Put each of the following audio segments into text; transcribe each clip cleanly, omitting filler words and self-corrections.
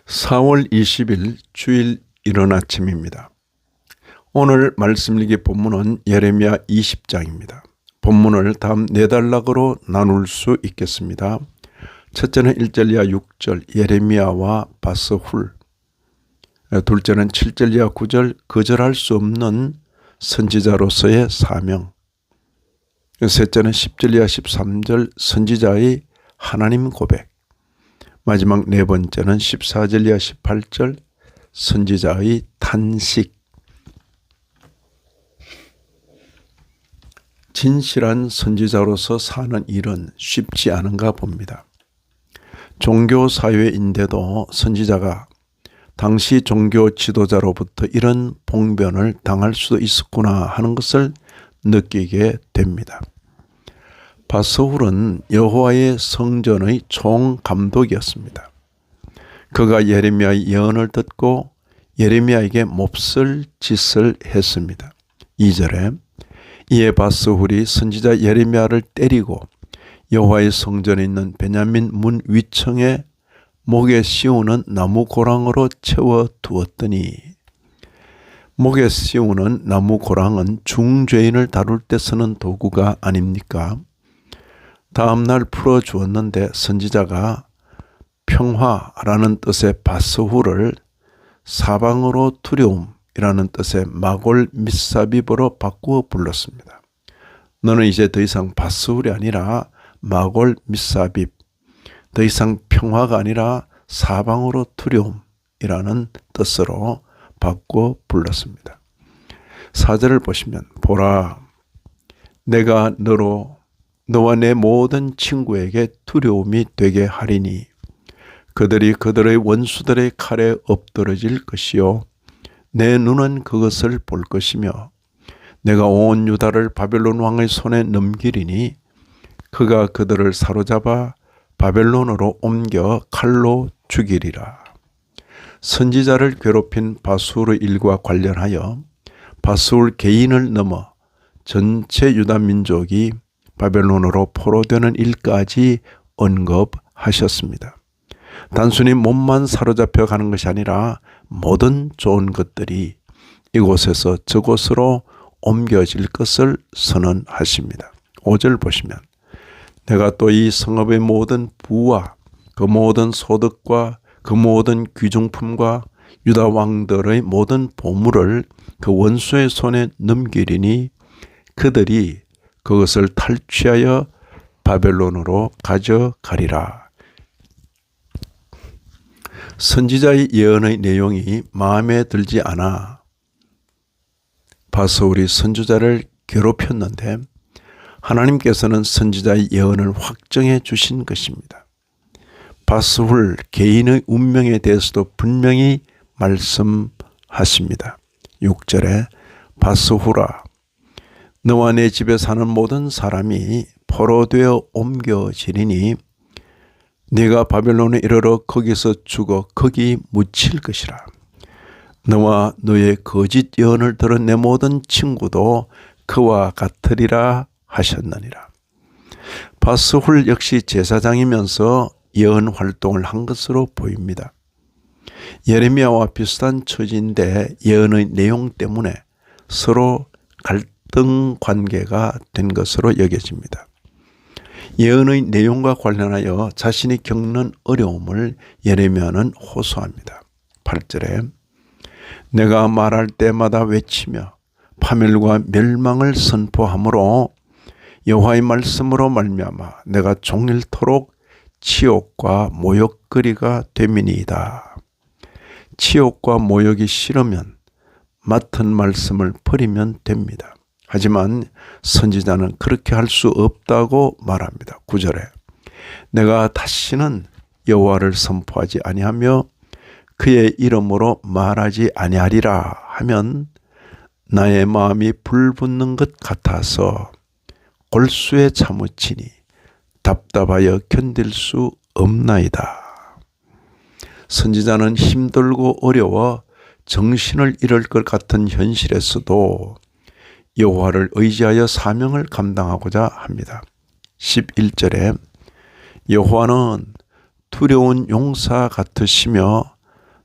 4월 20일 주일 이른 아침입니다. 오늘 말씀 읽기 본문은 예레미야 20장입니다. 본문을 다음 4단락으로 나눌 수 있겠습니다. 첫째는 1절 이하 6절 예레미야와 바스훌, 둘째는 7절 이하 9절 거절할 수 없는 선지자로서의 사명, 셋째는 10절 이하 13절 선지자의 하나님 고백, 마지막 네 번째는 14절 이하 18절 선지자의 탄식. 진실한 선지자로서 사는 일은 쉽지 않은가 봅니다. 종교 사회인데도 선지자가 당시 종교 지도자로부터 이런 봉변을 당할 수도 있었구나 하는 것을 느끼게 됩니다. 바스훌은 여호와의 성전의 총감독이었습니다. 그가 예레미야의 예언을 듣고 예레미야에게 몹쓸 짓을 했습니다. 2절에 이에 바스훌이 선지자 예레미야를 때리고 여호와의 성전에 있는 베냐민 문 위층에 목에 씌우는 나무 고랑으로 채워두었더니, 목에 씌우는 나무 고랑은 중죄인을 다룰 때 쓰는 도구가 아닙니까? 다음 날 풀어주었는데 선지자가 평화라는 뜻의 바스훌을 사방으로 두려움이라는 뜻의 마골 밑사빕으로 바꾸어 불렀습니다. 너는 이제 더 이상 바스훌이 아니라 마골 밑사빕, 더 이상 평화가 아니라 사방으로 두려움이라는 뜻으로 바꾸어 불렀습니다. 4절을 보시면 보라, 내가 너와 내 모든 친구에게 두려움이 되게 하리니 그들이 그들의 원수들의 칼에 엎드러질 것이요 내 눈은 그것을 볼 것이며 내가 온 유다를 바벨론 왕의 손에 넘기리니 그가 그들을 사로잡아 바벨론으로 옮겨 칼로 죽이리라. 선지자를 괴롭힌 바스훌의 일과 관련하여 바스훌 개인을 넘어 전체 유다 민족이 바벨론으로 포로되는 일까지 언급하셨습니다. 단순히 몸만 사로잡혀 가는 것이 아니라 모든 좋은 것들이 이곳에서 저곳으로 옮겨질 것을 선언하십니다. 5절 보시면 내가 또 이 성읍의 모든 부와 그 모든 소득과 그 모든 귀중품과 유다 왕들의 모든 보물을 그 원수의 손에 넘기리니 그들이 그것을 탈취하여 바벨론으로 가져가리라. 선지자의 예언의 내용이 마음에 들지 않아 바스훌이 선지자를 괴롭혔는데 하나님께서는 선지자의 예언을 확정해 주신 것입니다. 바스훌 개인의 운명에 대해서도 분명히 말씀하십니다. 6절에 바스훌아, 너와 내 집에 사는 모든 사람이 포로되어 옮겨지리니 네가 바벨론에 이르러 거기서 죽어 거기 묻힐 것이라. 너와 너의 거짓 예언을 들은 내 모든 친구도 그와 같으리라 하셨느니라. 바스훌 역시 제사장이면서 예언 활동을 한 것으로 보입니다. 예레미야와 비슷한 처지인데 예언의 내용 때문에 서로 갈등 관계가 된 것으로 여겨집니다. 예언의 내용과 관련하여 자신이 겪는 어려움을 예레미야는 호소합니다. 8절에 내가 말할 때마다 외치며 파멸과 멸망을 선포하므로 여호와의 말씀으로 말미암아 내가 종일토록 치욕과 모욕거리가 됨이니이다. 치욕과 모욕이 싫으면 맡은 말씀을 버리면 됩니다. 하지만 선지자는 그렇게 할 수 없다고 말합니다. 9절에 내가 다시는 여호와를 선포하지 아니하며 그의 이름으로 말하지 아니하리라 하면 나의 마음이 불붙는 것 같아서 골수에 차무치니 답답하여 견딜 수 없나이다. 선지자는 힘들고 어려워 정신을 잃을 것 같은 현실에서도 여호와를 의지하여 사명을 감당하고자 합니다. 11절에 여호와는 두려운 용사 같으시며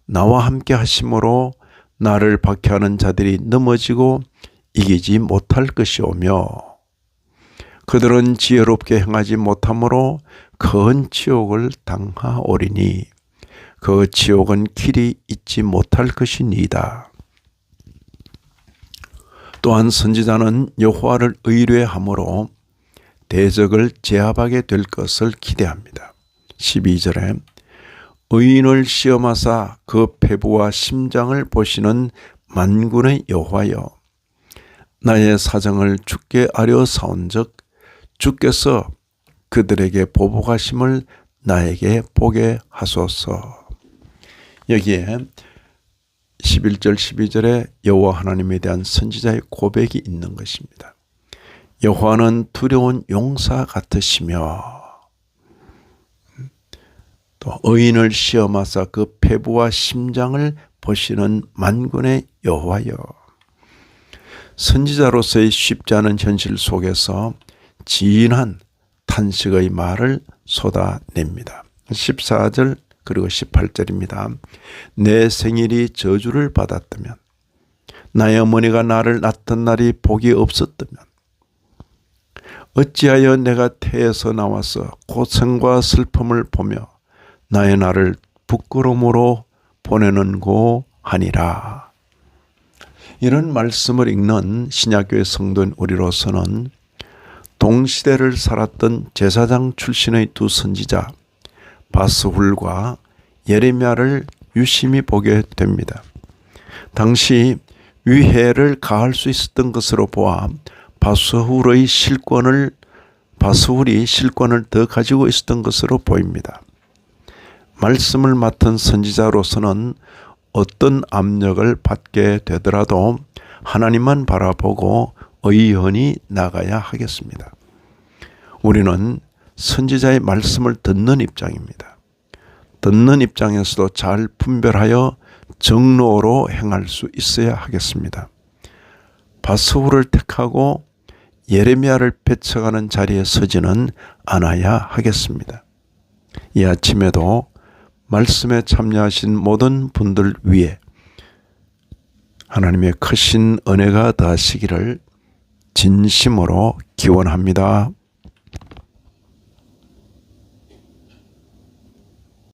나와 함께 하심으로 나를 박해하는 자들이 넘어지고 이기지 못할 것이오며 그들은 지혜롭게 행하지 못함으로 큰 지옥을 당하오리니 그 지옥은 길이 있지 못할 것이니이다. 또한 선지자는 여호와를 의뢰함으로 대적을 제압하게 될 것을 기대합니다. 12절에 의인을 시험하사 그 폐부와 심장을 보시는 만군의 여호와여 나의 사정을 주께 아려 사온즉 주께서 그들에게 보복하심을 나에게 보게 하소서. 여기에 11절 12절에 여호와 하나님에 대한 선지자의 고백이 있는 것입니다. 여호와는 두려운 용사 같으시며 또 의인을 시험하사 그 폐부와 심장을 보시는 만군의 여호와여. 선지자로서의 쉽지 않은 현실 속에서 진한 탄식의 말을 쏟아냅니다. 14절 그리고 18절입니다. 내 생일이 저주를 받았다면 나의 어머니가 나를 낳던 날이 복이 없었다면 어찌하여 내가 태에서 나와서 고생과 슬픔을 보며 나의 날을 부끄러움으로 보내는고 하니라. 이런 말씀을 읽는 신약교회 성도인 우리로서는 동시대를 살았던 제사장 출신의 두 선지자 바스훌과 예레미야를 유심히 보게 됩니다. 당시 위해를 가할 수 있었던 것으로 보아 바스훌이 실권을 더 가지고 있었던 것으로 보입니다. 말씀을 맡은 선지자로서는 어떤 압력을 받게 되더라도 하나님만 바라보고 의연히 나가야 하겠습니다. 우리는 선지자의 말씀을 듣는 입장입니다. 듣는 입장에서도 잘 분별하여 정로로 행할 수 있어야 하겠습니다. 바스훌을 택하고 예레미야를 배척하는 자리에 서지는 않아야 하겠습니다. 이 아침에도 말씀에 참여하신 모든 분들 위해 하나님의 크신 은혜가 더하시기를 진심으로 기원합니다.